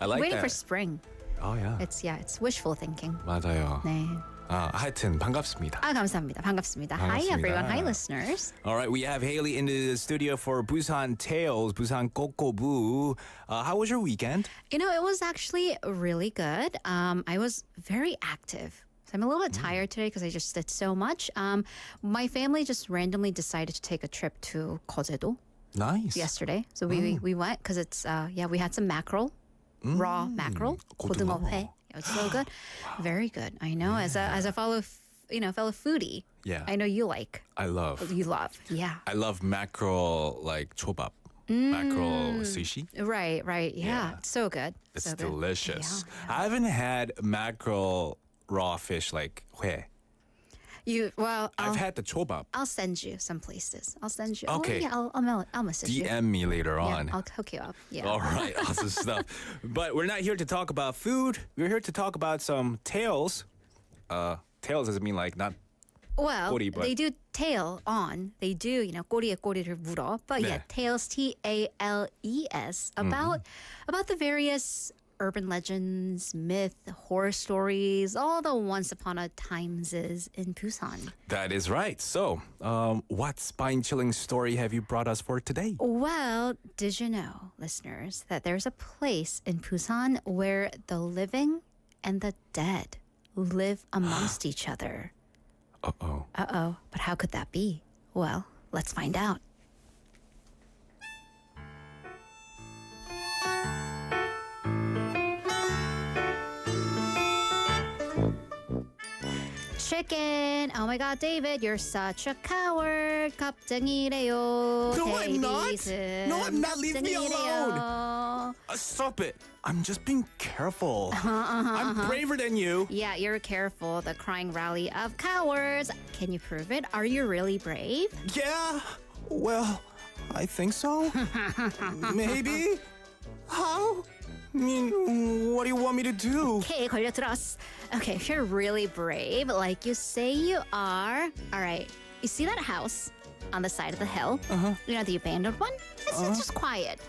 I like Waiting that. for spring. Oh yeah. It's wishful thinking. 맞아요. 네. 하여튼 반갑습니다. 감사합니다. 반갑습니다. Hi everyone. Hi listeners. All right, we have Haley in the studio for Busan Tales, Busan Kokobu. How was your weekend? You know, it was actually really good. I was very active. So I'm a little bit tired today because I just did so much. My family just randomly decided to take a trip to Kojedo Nice. yesterday. So we went because it's we had some mackerel, raw mackerel, 고등어회. It was so good, very good. I know. Yeah. As a fellow foodie, Yeah. I know you like. I love. You love, yeah. I love mackerel like chobap. Mackerel sushi. Right, yeah. Yeah. So good. It's so good. delicious. Yeah. I haven't had mackerel raw fish like 회. I'll I've had the chobap. I'll send you some places. I'll send you. Okay. Oh, yeah, I'll message you. DM me later Yeah, on. I'll hook you up. Yeah. All right, awesome stuff. But we're not here to talk about food. We're here to talk about some tales. Tales doesn't mean like not. Well, 꼬리, but- they do tail on. They do, 꼬리에 꼬리를 물어. But yeah, 네. tales, Tales, about the various urban legends, myth, horror stories, all the once upon a times is in Busan. That is right. So, what spine-chilling story have you brought us for today? Well, did you know, listeners, that there's a place in Busan where the living and the dead live amongst each other? Uh-oh. But how could that be? Well, let's find out. Chicken. Oh my God, David, you're such a coward. 겁쟁이래요. No, I'm not. 데이비슨. No, I'm not. Leave me alone. 겁쟁이래요. Stop it. I'm just being careful. I'm braver than you. Yeah, you're careful. The crying rally of cowards. Can you prove it? Are you really brave? Yeah. Well, I think so. Maybe. How? I mean, what do you want me to do? Okay, 걸려들었어. Okay, if you're really brave, like you say you are. All right, you see that house on the side of the hill? You know, the abandoned one? It's just quiet.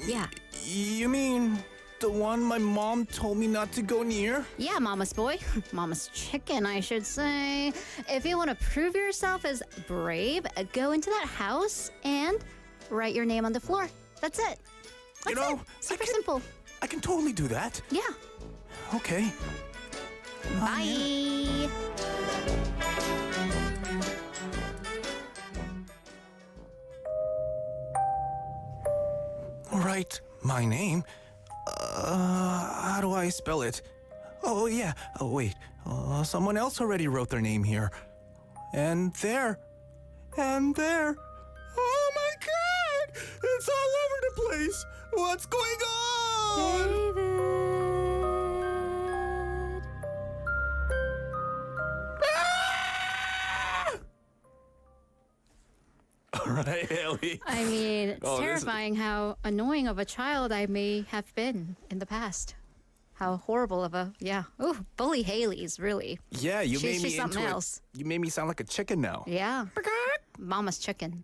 Yeah. You mean the one my mom told me not to go near? Yeah, mama's boy. Mama's chicken, I should say. If you want to prove yourself as brave, go into that house and write your name on the floor. That's it. That's it. Super simple. I can totally do that. Yeah. Okay. Bye. All right, my name. How do I spell it? Oh, yeah. Oh, wait. Someone else already wrote their name here. And there. And there. Oh, my God! It's all over the place. What's going on? David. All right, Haley. I mean, it's Oh, this is- terrifying how annoying of a child I may have been in the past. How horrible of a, bully Haley's, really. Yeah, you made me she's something into else. You made me sound like a chicken now. Yeah. Mama's chicken.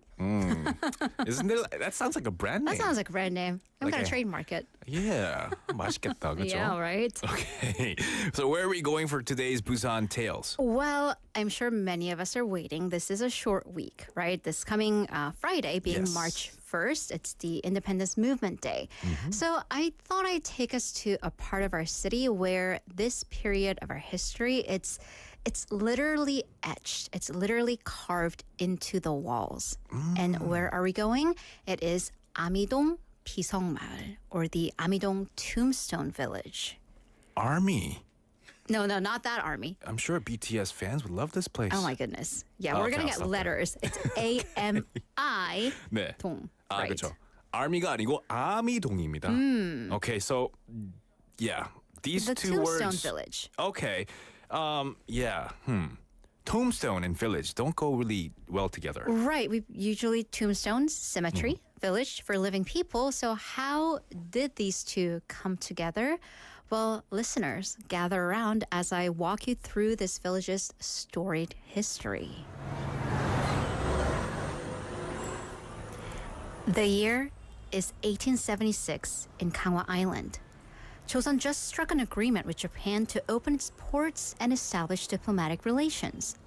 Isn't it? That sounds like a brand name. That sounds like a brand name. I'm Like going a- to trademark it. Yeah, 맛있겠다, 그죠? Yeah, right? Okay, so where are we going for today's Busan Tales? Well, I'm sure many of us are waiting. This is a short week, right? This coming Friday, being Yes. March 1st, it's the Independence Movement Day. So I thought I'd take us to a part of our city where this period of our history, it's literally etched. It's literally carved into the walls. And where are we going? It is Amidong 비성마을, or the Amidong Tombstone Village. Army. No, not that army. I'm sure BTS fans would love this place. Oh my goodness. Yeah, Oh, we're okay, going I'll to get stop there. letters. It's A-M-I 네. 동. 아, Right. 그렇죠. 아미가 아니고 아미동입니다. Okay, so yeah, these The two Tombstone words. Village. Okay. Tombstone and village don't go really well together. Right. We usually tombstones, cemetery, village for living people. So how did these two come together? Well, listeners, gather around as I walk you through this village's storied history. The year is 1876 in Gangwon Island. Joseon just struck an agreement with Japan to open its ports and establish diplomatic relations.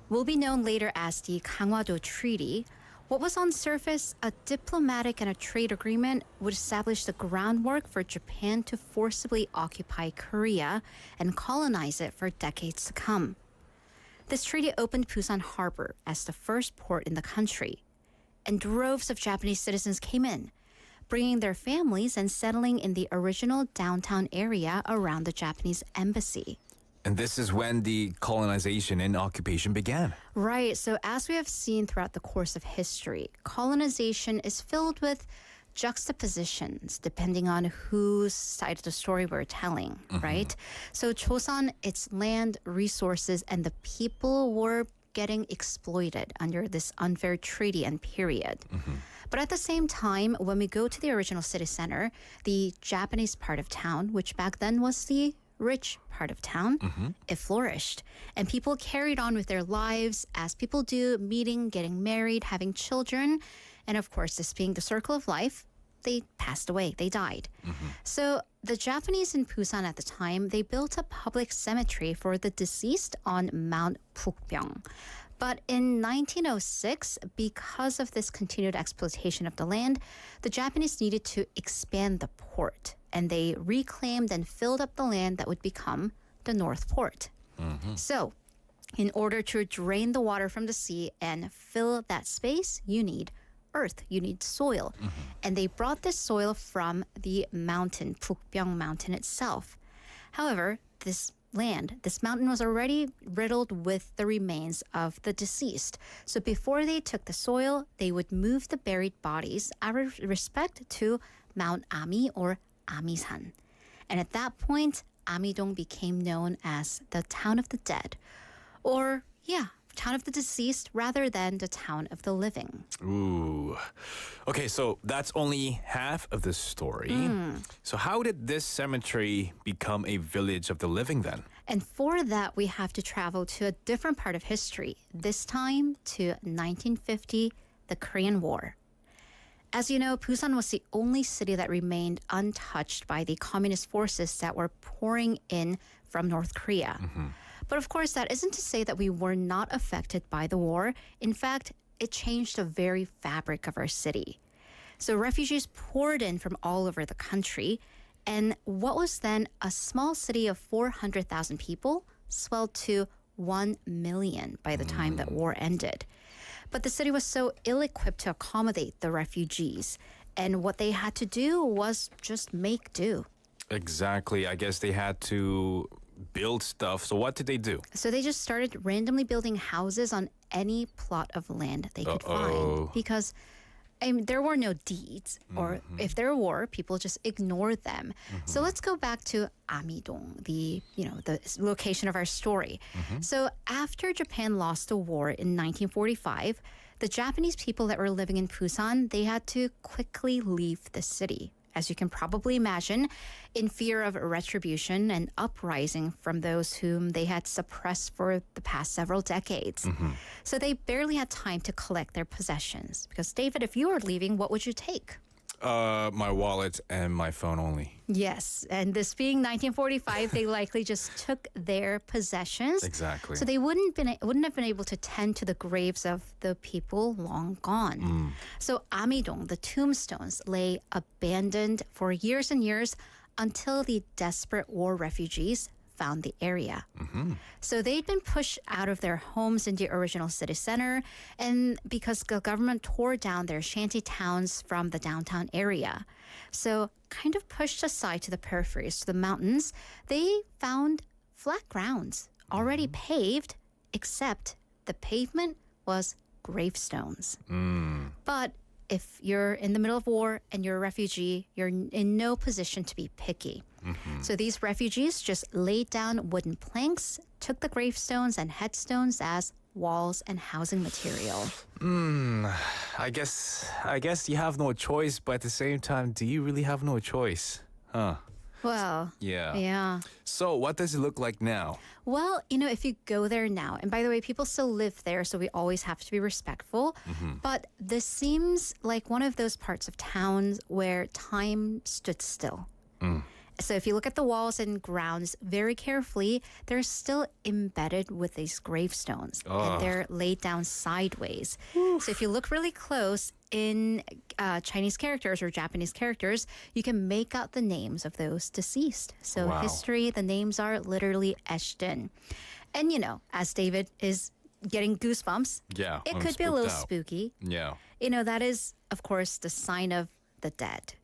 Will be known later as the Gangwado Treaty. What was on surface a diplomatic and a trade agreement would establish the groundwork for Japan to forcibly occupy Korea and colonize it for decades to come. This treaty opened Busan Harbor as the first port in the country, and droves of Japanese citizens came in, bringing their families and settling in the original downtown area around the Japanese embassy. And this is when the colonization and occupation began. Right, so as we have seen throughout the course of history, colonization is filled with juxtapositions depending on whose side of the story we're telling, right? So Joseon, its land, resources, and the people were getting exploited under this unfair treaty and period. But at the same time, when we go to the original city center, the Japanese part of town, which back then was the rich part of town, it flourished. And people carried on with their lives as people do, meeting, getting married, having children. And of course, this being the circle of life, they passed away, they died. So the Japanese in Busan at the time, they built a public cemetery for the deceased on Mount Pukbyong. But in 1906, because of this continued exploitation of the land, the Japanese needed to expand the port, and they reclaimed and filled up the land that would become the North Port. So, in order to drain the water from the sea and fill that space, you need earth, you need soil. And they brought this soil from the mountain, Pukbyong Mountain itself. However, this mountain was already riddled with the remains of the deceased. So before they took the soil, they would move the buried bodies out of respect to Mount Ami or Amisan. And at that point, Amidong became known as the town of the dead, or town of the deceased rather than the town of the living. Ooh. Okay, so that's only half of the story. So how did this cemetery become a village of the living then? And for that, we have to travel to a different part of history, this time to 1950, the Korean War. As you know, Busan was the only city that remained untouched by the communist forces that were pouring in from North Korea. But of course, that isn't to say that we were not affected by the war. In fact, it changed the very fabric of our city. So refugees poured in from all over the country, and what was then a small city of 400,000 people swelled to 1 million by the time that war ended. But the city was so ill-equipped to accommodate the refugees, and what they had to do was just make do. Exactly. I guess they had to build stuff. So what did they do? So they just started randomly building houses on any plot of land they could find, because there were no deeds, or if there were, people just ignored them. So let's go back to Amidong, the location of our story. So after Japan lost the war in 1945, the Japanese people that were living in Busan, they had to quickly leave the city, as you can probably imagine, in fear of retribution and uprising from those whom they had suppressed for the past several decades. So they barely had time to collect their possessions. Because, David, if you were leaving, what would you take? My wallet and my phone only. Yes, and this being 1945, they likely just took their possessions. Exactly. So they wouldn't have been able to tend to the graves of the people long gone. So Amidong, the tombstones, lay abandoned for years and years until the desperate war refugees found the area. So they'd been pushed out of their homes in the original city center, and because the government tore down their shanty towns from the downtown area. So kind of pushed aside to the peripheries, to the mountains, they found flat grounds already paved, except the pavement was gravestones. But if you're in the middle of war and you're a refugee, you're in no position to be picky. So these refugees just laid down wooden planks, took the gravestones and headstones as walls and housing material. I guess you have no choice, but at the same time, do you really have no choice? Huh? Well, yeah. So what does it look like now? Well, if you go there now, and by the way, people still live there, so we always have to be respectful. But this seems like one of those parts of towns where time stood still. So if you look at the walls and grounds very carefully, they're still embedded with these gravestones. And they're laid down sideways. So if you look really close in Chinese characters or Japanese characters, you can make out the names of those deceased. So history, the names are literally etched in. And, you know, as David is getting goosebumps, it could be a little spooky. Yeah. You know, that is, of course, the sign of the dead.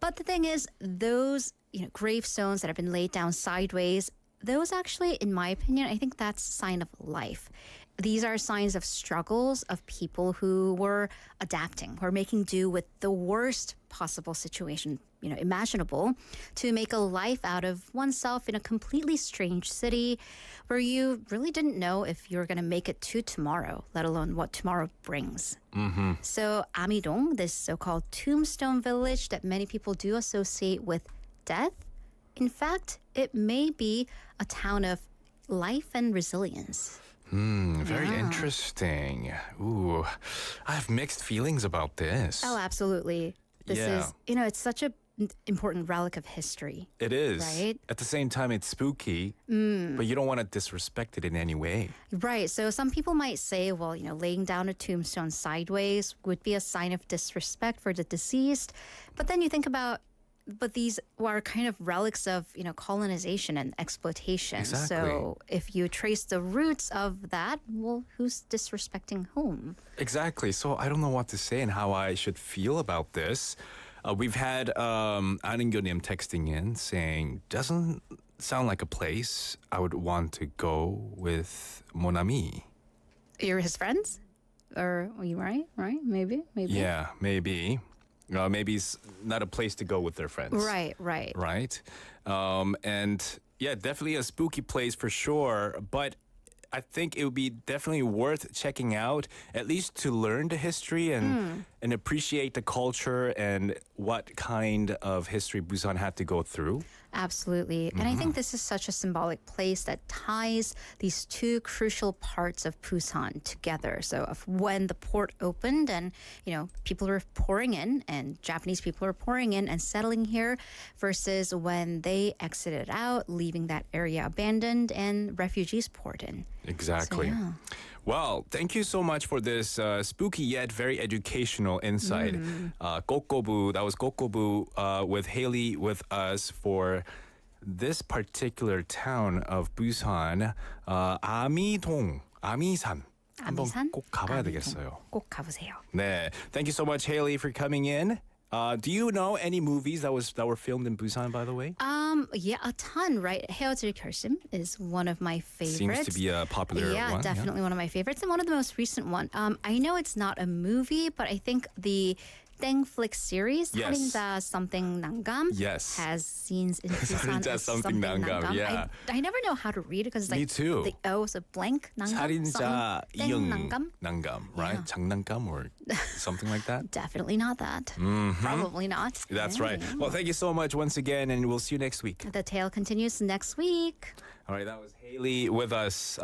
But the thing is, those, you know, gravestones that have been laid down sideways, those actually, in my opinion, I think that's a sign of life. These are signs of struggles of people who were adapting, who are making do with the worst possible situation, you know, imaginable, to make a life out of oneself in a completely strange city where you really didn't know if you were going to make it to tomorrow, let alone what tomorrow brings. So Amidong, this so-called tombstone village that many people do associate with death, in fact, it may be a town of life and resilience. Very interesting. Ooh, I have mixed feelings about this. Oh, absolutely. This is, you know, it's such a important relic of history. It is. Right? At the same time, it's spooky, but you don't want to disrespect it in any way. Right. So some people might say, well, you know, laying down a tombstone sideways would be a sign of disrespect for the deceased. But then you think about, but these are kind of relics of, you know, colonization and exploitation. Exactly. So if you trace the roots of that, well, who's disrespecting whom? Exactly. So I don't know what to say and how I should feel about this. We've had Aningyonim texting in saying, doesn't sound like a place I would want to go with mon ami. You're his friends? Or are you right? Right? Maybe? Yeah, maybe. Maybe it's not a place to go with their friends. Right. Right? And yeah, definitely a spooky place for sure. But I think it would be definitely worth checking out, at least to learn the history and appreciate the culture and what kind of history Busan had to go through. Absolutely. And I think this is such a symbolic place that ties these two crucial parts of Busan together. So of when the port opened and, you know, people were pouring in and Japanese people were pouring in and settling here versus when they exited out, leaving that area abandoned and refugees poured in. Exactly. So, yeah. Well, thank you so much for this spooky yet very educational insight. Kokkobu, that was Kokkobu with Haley with us for this particular town of Busan, 아미동, 아미산. 한번 아미산? 꼭 가봐야 되겠어요. 꼭 가보세요. 네, thank you so much, Haley, for coming in. Do you know any movies that were filmed in Busan, by the way? Yeah, a ton, right? 헤어질 결심 is one of my favorites. Seems to be a popular one. Yeah, definitely one of my favorites and one of the most recent one. I know it's not a movie, but I think the Flick series, Yes. 살인자 something 난감, Yes. has scenes in Busan. 살인자 as something 난감, yeah. I never know how to read it because it's like Me too. the O is a blank 난감. 살인자 땡 이응 난감. 난감, right? 장난감 or something like that. Definitely not that. Probably not. That's Yeah. right. Well, thank you so much once again, and we'll see you next week. The tale continues next week. All right, that was Haley with us.